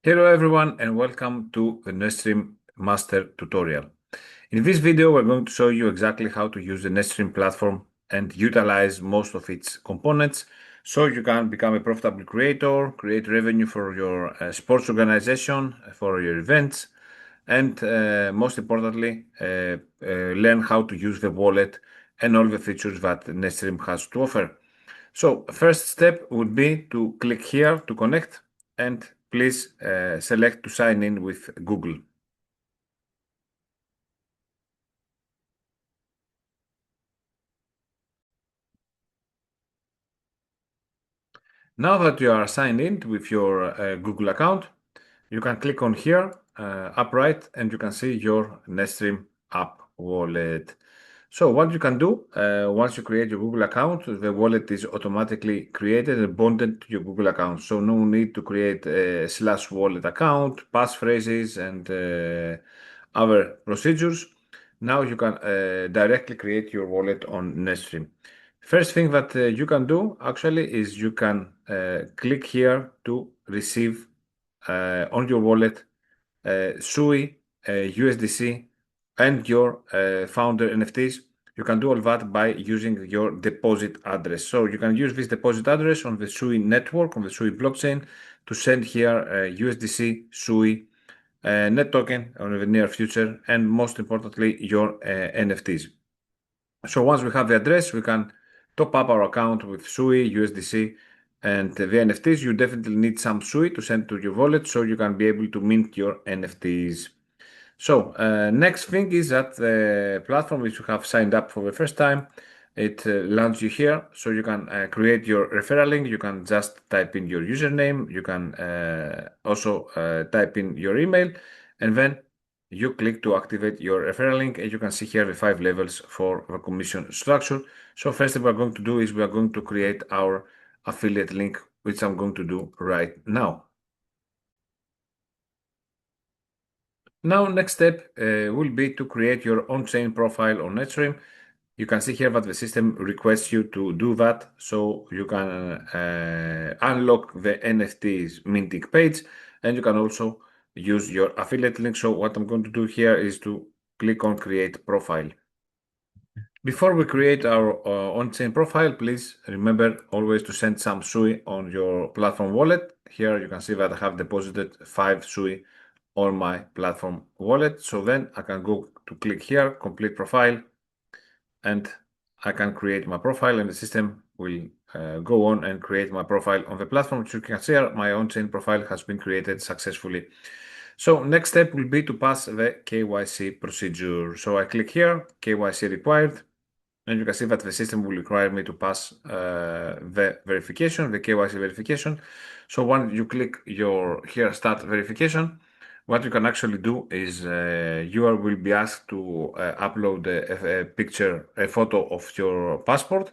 Hello everyone and welcome to the NETSTREAM Master Tutorial. In this video we're going to show you exactly how to use the NETSTREAM platform and utilize most of its components so you can become a profitable creator, create revenue for your sports organization, for your events, and most importantly learn how to use the wallet and all the features that NETSTREAM has to offer. So first step would be to click here to connect and please select to sign in with Google. Now that you are signed in with your Google account, you can click on here, up right, and you can see your NETSTREAM app wallet. So what you can do, once you create your Google account, the wallet is automatically created and bonded to your Google account. So no need to create a /wallet account, passphrases, and other procedures. Now you can directly create your wallet on NETSTREAM. First thing that you can do actually is you can click here to receive on your wallet SUI, USDC, and your Founder NFTs. You can do all that by using your deposit address. So you can use this deposit address on the SUI network, on the SUI blockchain, to send here USDC, SUI, net token in the near future, and most importantly, your NFTs. So once we have the address, we can top up our account with SUI, USDC, and the NFTs. You definitely need some SUI to send to your wallet so you can be able to mint your NFTs. So next thing is that the platform which you have signed up for the first time, it lands you here. So you can create your referral link. You can just type in your username. You can also type in your email, and then you click to activate your referral link, and you can see here the 5 levels for the commission structure. So first thing we're going to do is we are going to create our affiliate link, which I'm going to do right now. Now, next step will be to create your on-chain profile on NETSTREAM. You can see here that the system requests you to do that, so you can unlock the NFTs minting page, and you can also use your affiliate link. So what I'm going to do here is to click on create profile. Before we create our on-chain profile, please remember always to send some SUI on your platform wallet. Here you can see that I have deposited 5 SUI on my platform wallet. So then I can go to click here, complete profile, and I can create my profile, and the system will go on and create my profile on the platform. So you can see here, my on-chain profile has been created successfully. So next step will be to pass the KYC procedure. So I click here, KYC required, and you can see that the system will require me to pass the verification, the KYC verification. So when you click your here start verification, what you can actually do is you will be asked to upload a picture, a photo of your passport,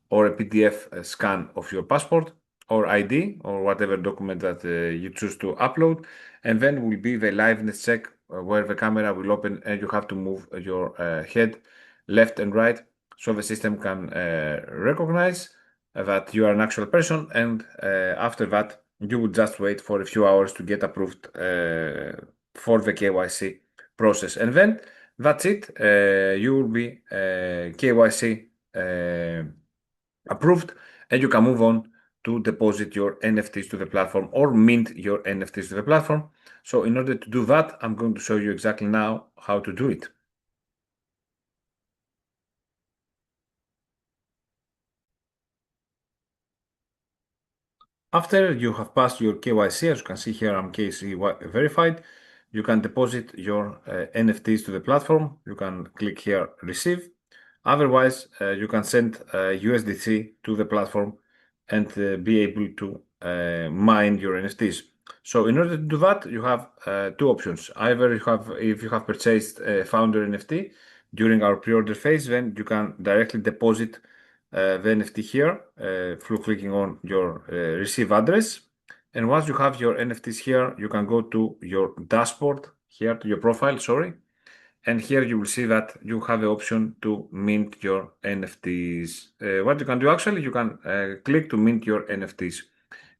or a PDF scan of your passport, or ID, or whatever document that you choose to upload, and then will be the liveness check where the camera will open and you have to move your head left and right so the system can recognize that you are an actual person, and after that you would just wait for a few hours to get approved for the KYC process, and then that's it. You will be KYC approved, and you can move on to deposit your NFTs to the platform or mint your NFTs to the platform. So in order to do that, I'm going to show you exactly now how to do it. After you have passed your KYC, as you can see here, I'm KYC verified, you can deposit your NFTs to the platform. You can click here, receive. Otherwise, you can send USDC to the platform and be able to mine your NFTs. So in order to do that, you have 2 options. Either if you have purchased a Founder NFT during our pre-order phase, then you can directly deposit the NFT here through clicking on your receive address. And once you have your NFTs here, you can go to your dashboard here, to your profile, sorry. And here you will see that you have the option to mint your NFTs. What you can do actually, you can click to mint your NFTs.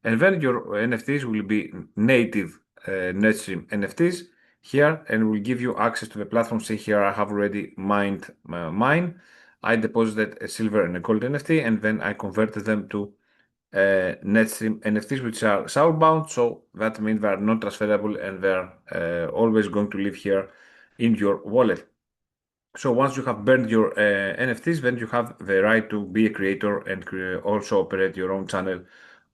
And then your NFTs will be native NETSTREAM NFTs here, and will give you access to the platform. See here, I have already mined mine. I deposited a silver and a gold NFT, and then I converted them to NETSTREAM NFTs, which are soulbound, so that means they are not transferable and they're always going to live here in your wallet. So once you have burned your NFTs, then you have the right to be a creator and also operate your own channel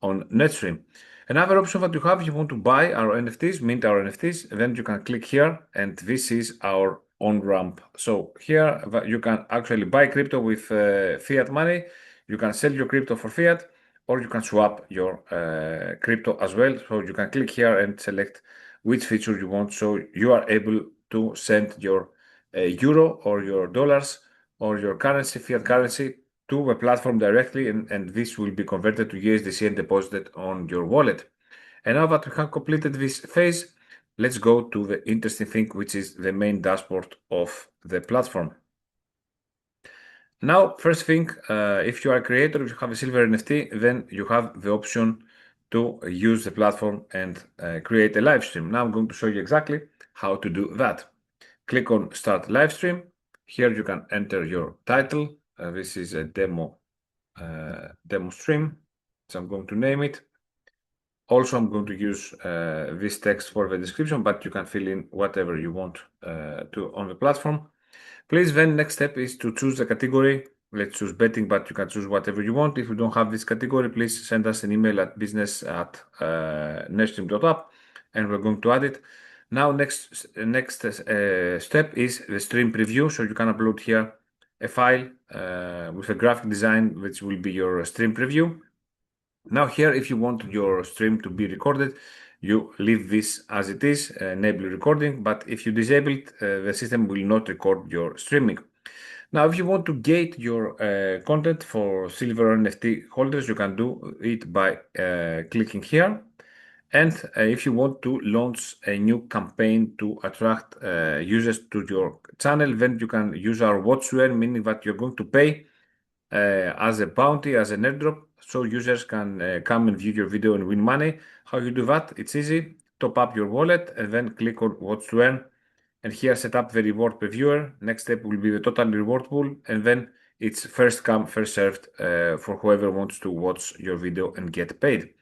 on NetStream. Another option that you have, if you want to buy our NFTs, mint our NFTs, then you can click here, and this is our on-ramp. So here you can actually buy crypto with fiat money. You can sell your crypto for fiat, or you can swap your crypto as well. So you can click here and select which feature you want. So you are able to send your euro or your dollars or your currency, fiat currency, to the platform directly, and this will be converted to USDC and deposited on your wallet. And now that we have completed this phase, let's go to the interesting thing, which is the main dashboard of the platform. Now, first thing, if you are a creator, if you have a silver NFT, then you have the option to use the platform and create a live stream. Now I'm going to show you exactly how to do that. Click on Start Live Stream. Here you can enter your title. This is a demo stream, so I'm going to name it. Also, I'm going to use this text for the description, but you can fill in whatever you want to on the platform. Please, then next step is to choose the category. Let's choose betting, but you can choose whatever you want. If you don't have this category, please send us an email at business@netstream.app, and we're going to add it. Now, next step is the stream preview. So you can upload here a file with a graphic design, which will be your stream preview. Now here, if you want your stream to be recorded, you leave this as it is, enable recording, but if you disable it, the system will not record your streaming. Now, if you want to gate your content for silver NFT holders, you can do it by clicking here. And if you want to launch a new campaign to attract users to your channel, then you can use our watch to earn, meaning that you're going to pay as a bounty, as an airdrop, so users can come and view your video and win money. How you do that? It's easy. Top up your wallet and then click on Watch to Earn. And here set up the reward per viewer. Next step will be the total reward pool, and then it's first come, first served for whoever wants to watch your video and get paid.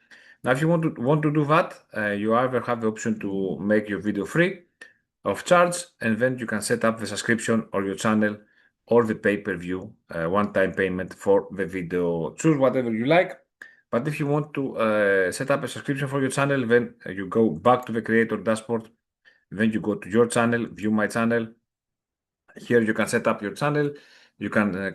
Now, if you want to do that, you either have the option to make your video free of charge, and then you can set up the subscription or your channel or the pay-per-view one-time payment for the video. Choose whatever you like. But if you want to set up a subscription for your channel, then you go back to the creator dashboard. Then you go to your channel, view my channel. Here you can set up your channel. You can you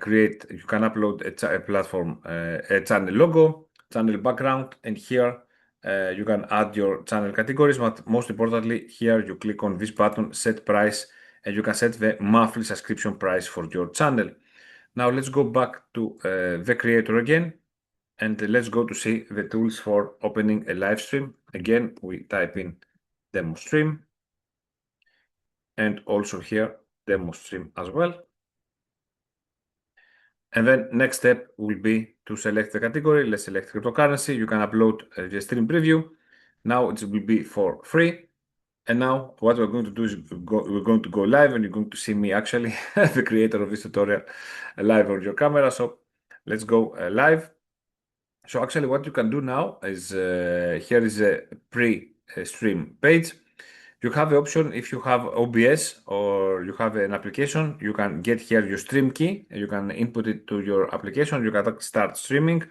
can upload a platform, a channel logo, channel background, and here you can add your channel categories. But most importantly, here you click on this button, set price, and you can set the monthly subscription price for your channel. Now let's go back to the creator again, and let's go to see the tools for opening a live stream. Again, we type in demo stream, and also here demo stream as well. And then next step will be to select the category. Let's select cryptocurrency. You can upload the stream preview. Now it will be for free. And now what we're going to do is we're going to go live, and you're going to see me actually, the creator of this tutorial, live on your camera. So let's go live. So actually what you can do now is here is a pre-stream page. You have the option, if you have OBS or you have an application, you can get here your stream key. You can input it to your application. You can start streaming,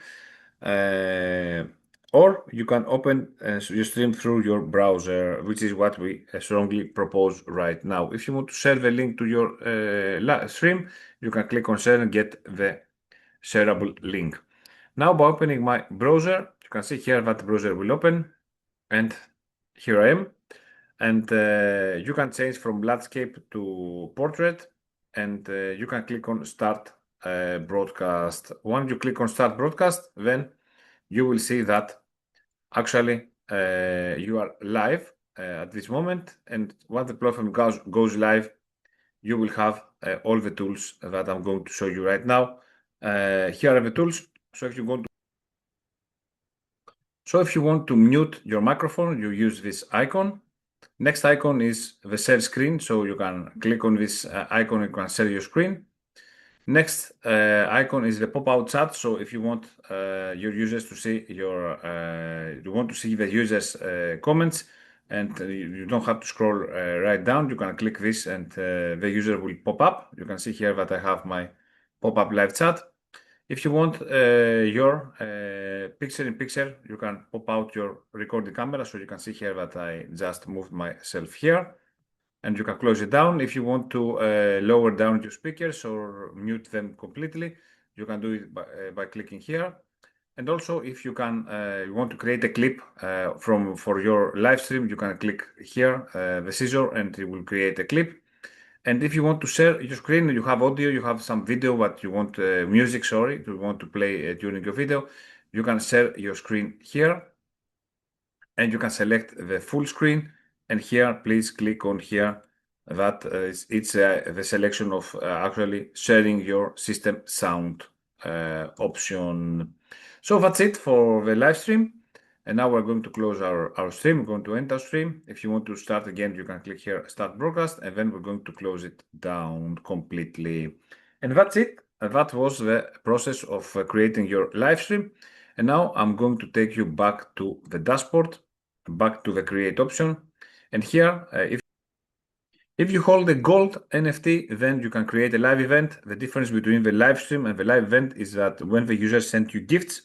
or you can open your stream through your browser, which is what we strongly propose right now. If you want to share the link to your stream, you can click on share and get the shareable link. Now, by opening my browser, you can see here that the browser will open, and here I am. And you can change from landscape to portrait, and you can click on Start Broadcast. Once you click on Start Broadcast, then you will see that actually you are live at this moment. And once the platform goes live, you will have all the tools that I'm going to show you right now. Here are the tools. So if you want to mute your microphone, you use this icon. Next icon is the share screen. So you can click on this icon, you can share your screen. Next icon is the pop-out chat. So if you want your users to see you want to see the users' comments, and you don't have to scroll right down. You can click this, and the user will pop up. You can see here that I have my pop-up live chat. If you want your picture-in-picture, you can pop out your recording camera. So you can see here that I just moved myself here. And you can close it down. If you want to lower down your speakers or mute them completely, you can do it by clicking here. And also, if you want to create a clip for your live stream, you can click here, the scissor, and it will create a clip. And if you want to share your screen, you have audio, you have some video, but you want music, sorry, you want to play during your video, you can share your screen here, and you can select the full screen. And here, please click on here. That it's the selection of actually sharing your system sound option. So that's it for the live stream. And now we're going to close our stream. We're going to end our stream. If you want to start again, you can click here, start broadcast, and then we're going to close it down completely. And that's it. That was the process of creating your live stream. And now I'm going to take you back to the dashboard, back to the create option. And here, if you hold a gold NFT, then you can create a live event. The difference between the live stream and the live event is that when the user sends you gifts,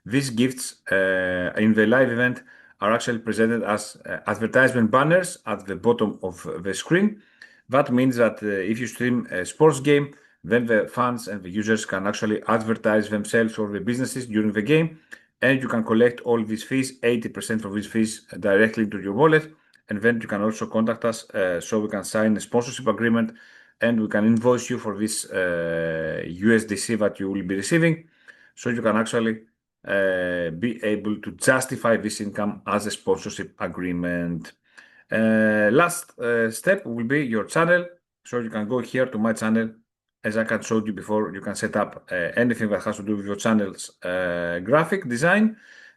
these gifts in the live event are actually presented as advertisement banners at the bottom of the screen. That means that if you stream a sports game, then the fans and the users can actually advertise themselves or the businesses during the game, and you can collect all these fees, 80% of these fees, directly into your wallet. And then you can also contact us so we can sign a sponsorship agreement, and we can invoice you for this USDC that you will be receiving. So you can actually be able to justify this income as a sponsorship agreement. Last step will be your channel. So you can go here to my channel. As I can showed you before, you can set up anything that has to do with your channel's graphic design,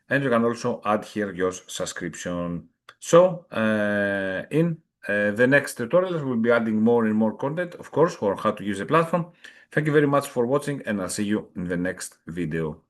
and you can also add here your subscription. So in the next tutorials, we'll be adding more and more content, of course, for how to use the platform. Thank you very much for watching, and I'll see you in the next video.